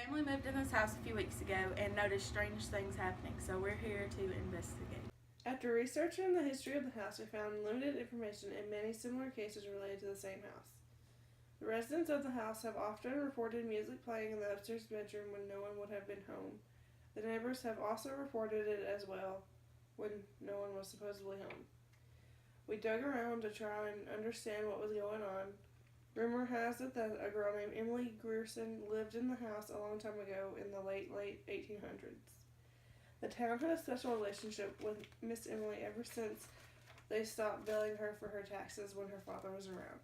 family moved in this house a few weeks ago and noticed strange things happening, so we're here to investigate. After researching the history of the house, we found limited information in many similar cases related to the same house. The residents of the house have often reported music playing in the upstairs bedroom when no one would have been home. The neighbors have also reported it as well when no one was supposedly home. We dug around to try and understand what was going on. Rumor has it that a girl named Emily Grierson lived in the house a long time ago in the late 1800s. The town had a special relationship with Miss Emily ever since they stopped billing her for her taxes when her father was around.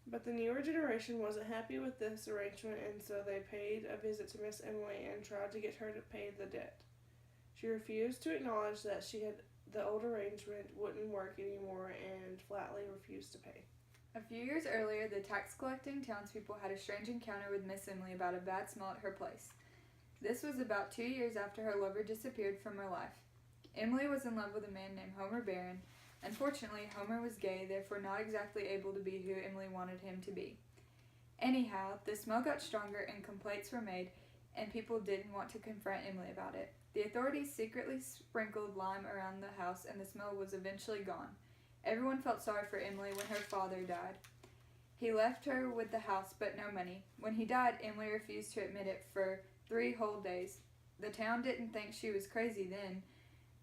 But the newer generation wasn't happy with this arrangement, and so they paid a visit to Miss Emily and tried to get her to pay the debt. She refused to acknowledge that the old arrangement wouldn't work anymore and flatly refused to pay. A few years earlier, the tax-collecting townspeople had a strange encounter with Miss Emily about a bad smell at her place. This was about 2 years after her lover disappeared from her life. Emily was in love with a man named Homer Barron. Unfortunately, Homer was gay, therefore not exactly able to be who Emily wanted him to be. Anyhow, the smell got stronger and complaints were made, and people didn't want to confront Emily about it. The authorities secretly sprinkled lime around the house, and the smell was eventually gone. Everyone felt sorry for Emily when her father died. He left her with the house but no money. When he died, Emily refused to admit it for 3 whole days. The town didn't think she was crazy then,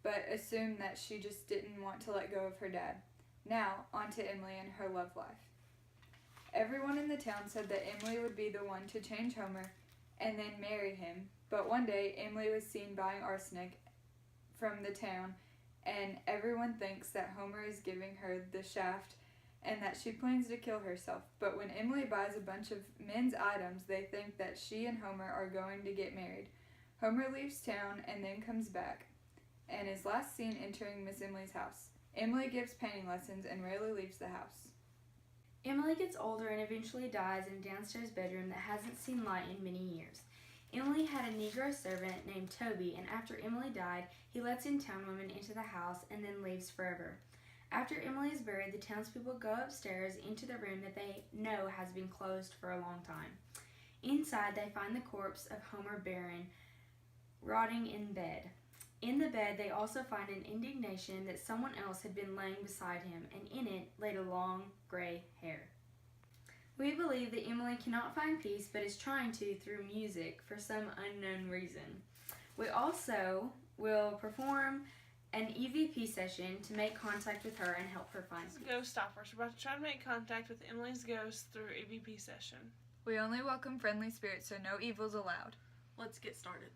but assumed that she just didn't want to let go of her dad. Now, on to Emily and her love life. Everyone in the town said that Emily would be the one to change Homer and then marry him, but one day Emily was seen buying arsenic from the town, and everyone thinks that Homer is giving her the shaft and that she plans to kill herself. But when Emily buys a bunch of men's items, they think that she and Homer are going to get married. Homer leaves town and then comes back and is last seen entering Miss Emily's house. Emily gives painting lessons and rarely leaves the house. Emily gets older and eventually dies in a downstairs bedroom that hasn't seen light in many years. Emily had a Negro servant named Toby, and after Emily died, he lets in town women into the house and then leaves forever. After Emily is buried, the townspeople go upstairs into the room that they know has been closed for a long time. Inside, they find the corpse of Homer Barron rotting in bed. In the bed, they also find an indignation that someone else had been laying beside him, and in it laid a long gray hair. We believe that Emily cannot find peace but is trying to through music for some unknown reason. We also will perform an EVP session to make contact with her and help her find peace. Ghost Stoppers. We're about to try to make contact with Emily's ghost through EVP session. We only welcome friendly spirits, so no evils allowed. Let's get started.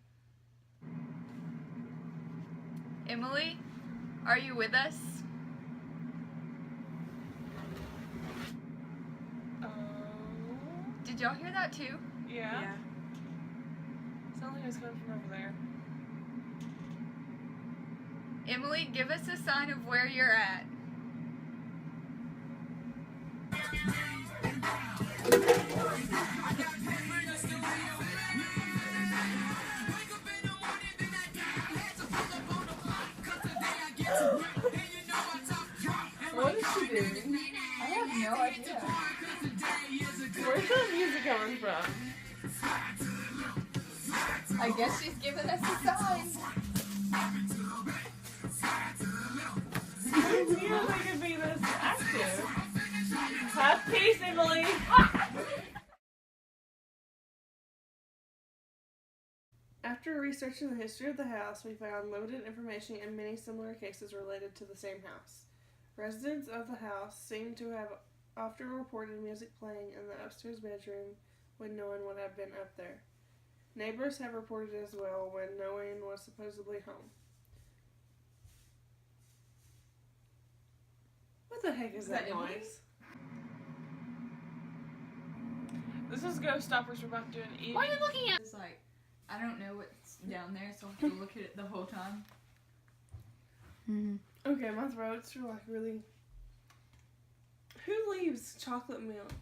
Emily, are you with us? Did y'all hear that too? Yeah. Sounds like it was coming from over there. Emily, give us a sign of where you're at. What is she doing? I have no idea. Where's the music coming from? I guess she's giving us a sign. I didn't feel like it'd be this active. Have peace, Emily! After researching the history of the house, we found limited information in many similar cases related to the same house. Residents of the house seem to have often reported music playing in the upstairs bedroom when no one would have been up there. Neighbors have reported as well when no one was supposedly home. What the heck is that noise? This is Ghost Stoppers. We're about to do an EVP. What are you looking at? It's like, I don't know what's down there, so I have to look at it the whole time. Okay, my throat's like really. Who leaves chocolate milk?